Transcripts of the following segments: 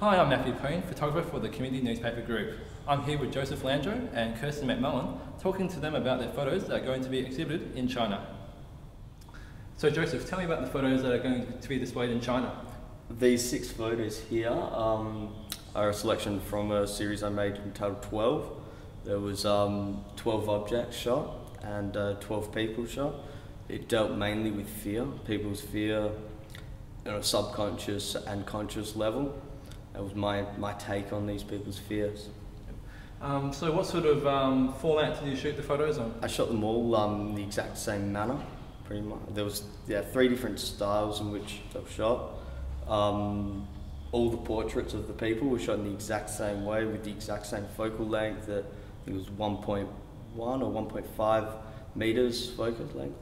Hi, I'm Matthew Poon, photographer for the Community Newspaper Group. I'm here with Joseph Landro and Kirstyn McMullin, talking to them about their photos that are going to be exhibited in China. So Joseph, tell me about the photos that are going to be displayed in China. These 6 photos here are a selection from a series I made entitled 12. There was 12 objects shot and 12 people shot. It dealt mainly with fear, people's fear on a subconscious and conscious level. That was my take on these people's fears. So what sort of format did you shoot the photos on? I shot them all in the exact same manner, pretty much. There was 3 different styles in which they were shot. All the portraits of the people were shot in the exact same way with the exact same focal length. It was 1.1 or 1.5 meters focal length.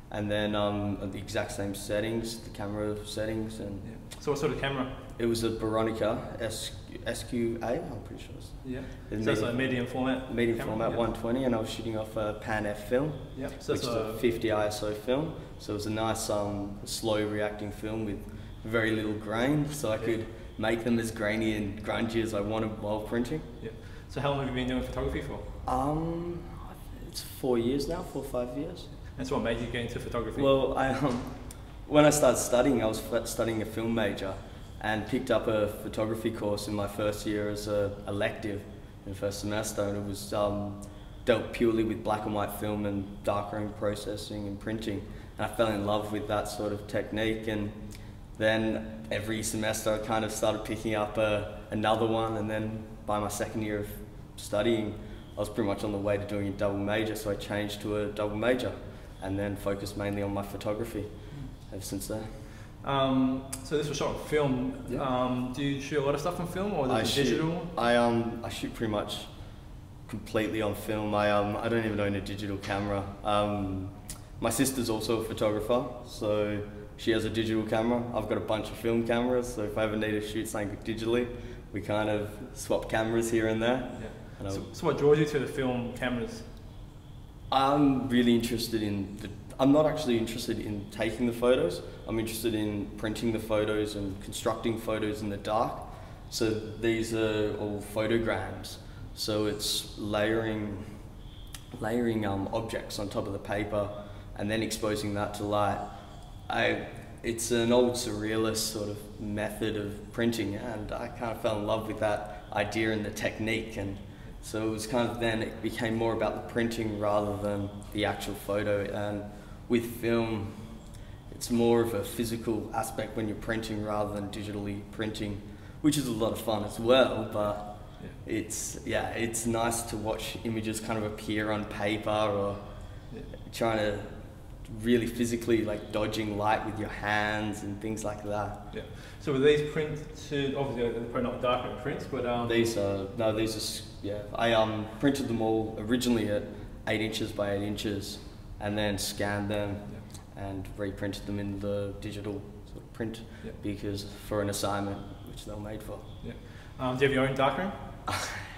And then the exact same settings, the camera settings. And yeah. So what sort of camera? It was a Veronica SQA, I'm pretty sure. Yeah. So it's like medium format? Medium format, yeah. 120, and I was shooting off a Pan F film, yeah. So which is a 50 ISO film. So it was a nice slow reacting film with very little grain, so I could make them as grainy and grungy as I wanted while printing. Yeah. So how long have you been doing photography for? It's 4 years now, 4 or 5 years. And so what made you get into photography? Well, when I started studying, I was studying a film major and picked up a photography course in my first year as an elective in the first semester, and it was dealt purely with black and white film and darkroom processing and printing. And I fell in love with that sort of technique, and then every semester I kind of started picking up another one, and then by my second year of studying, I was pretty much on the way to doing a double major, so I changed to a double major and then focused mainly on my photography ever since then. So this was shot on film. Yeah. Do you shoot a lot of stuff on film, or is it digital? I shoot pretty much completely on film. I don't even own a digital camera. My sister's also a photographer, so she has a digital camera. I've got a bunch of film cameras, so if I ever need to shoot something digitally, we kind of swap cameras here and there. Yeah. So what draws you to the film cameras? I'm really interested in I'm not actually interested in taking the photos. I'm interested in printing the photos and constructing photos in the dark. So these are all photograms. So it's layering objects on top of the paper and then exposing that to light. It's an old surrealist sort of method of printing, and I kind of fell in love with that idea and the technique. And so it was kind of then it became more about the printing rather than the actual photo. And with film, it's more of a physical aspect when you're printing rather than digitally printing, which is a lot of fun as well. But it's nice to watch images kind of appear on paper, or trying to really physically like dodging light with your hands and things like that. Yeah. So were these printed? Obviously, they're probably not dark prints, but these are I printed them all originally at 8 inches by 8 inches, and then scanned them and reprinted them in the digital sort of print because for an assignment which they were made for. Yeah. Do you have your own darkroom?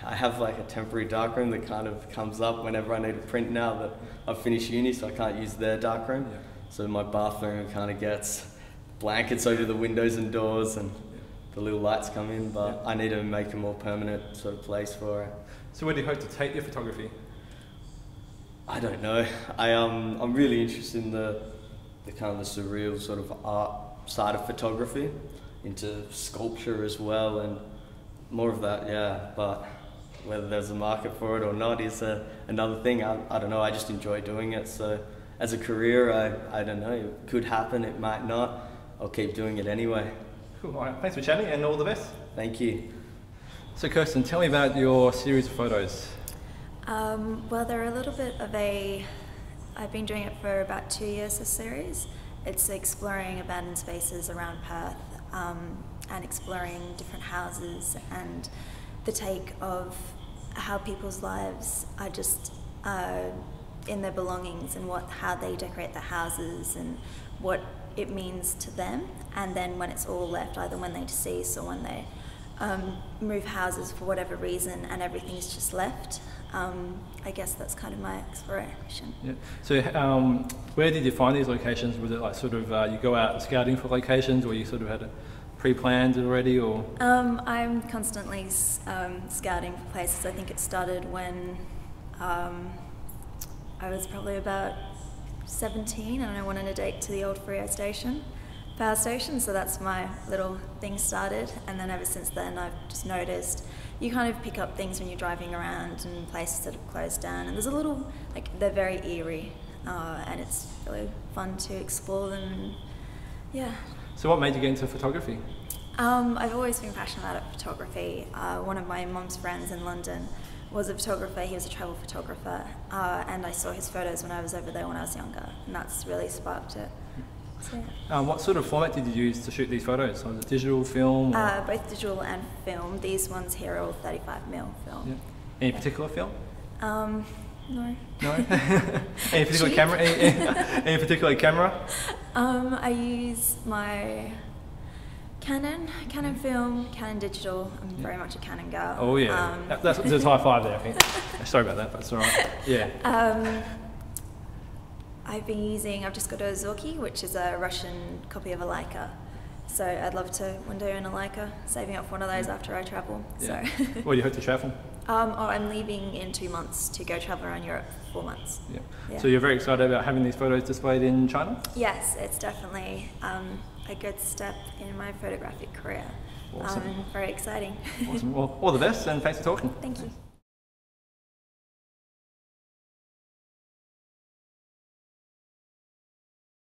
I have like a temporary darkroom that kind of comes up whenever I need to print now that I've finished uni, so I can't use their darkroom. Yeah. So my bathroom kind of gets blankets over the windows and doors, and the little lights come in, but I need to make a more permanent sort of place for it. So where do you hope to take your photography? I don't know. I'm really interested in the kind of the surreal sort of art side of photography, into sculpture as well, and more of that, yeah. But whether there's a market for it or not is another thing. I don't know. I just enjoy doing it. So as a career, I don't know. It could happen. It might not. I'll keep doing it anyway. Cool. All right. Thanks for chatting, and all the best. Thank you. So Kirstyn, tell me about your series of photos. Well, they're a little bit of I've been doing it for about 2 years, this series. It's exploring abandoned spaces around Perth, and exploring different houses and the take of how people's lives are just in their belongings, and how they decorate their houses and what it means to them. And then when it's all left, either when they decease or when they move houses for whatever reason and everything's just left, I guess that's kind of my exploration. Yeah. So where did you find these locations? Was it like sort of you go out scouting for locations, or you sort of had pre-planned already, or? I'm constantly scouting for places. I think it started when I was probably about 17 and I went on a date to the old Freo power station, so that's my little thing started, and then ever since then I've just noticed you kind of pick up things when you're driving around and places that have closed down, and there's a little, like, they're very eerie, and it's really fun to explore them, and yeah. So what made you get into photography? I've always been passionate about photography. One of my mum's friends in London was a photographer. He was a travel photographer, and I saw his photos when I was over there when I was younger, and that's really sparked it. So, yeah. What sort of format did you use to shoot these photos? Was it digital, film? Or? Both digital and film. These ones here are all 35mm film. Yeah. Any particular film? No. No? Any particular camera? Any particular camera? I use my Canon film, Canon digital. I'm very much a Canon girl. Oh yeah, that's a high five there, I think. Sorry about that, but it's all right. Yeah. I've just got a Zorky, which is a Russian copy of a Leica. So I'd love to one day own a Leica, saving up for one of those after I travel. Yeah. So. Where do you hope to travel? I'm leaving in 2 months to go travel around Europe for 4 months. Yeah. Yeah. So you're very excited about having these photos displayed in China? Yes, it's definitely a good step in my photographic career. Awesome. Very exciting. Awesome. Well, all the best, and thanks for talking. Thank you.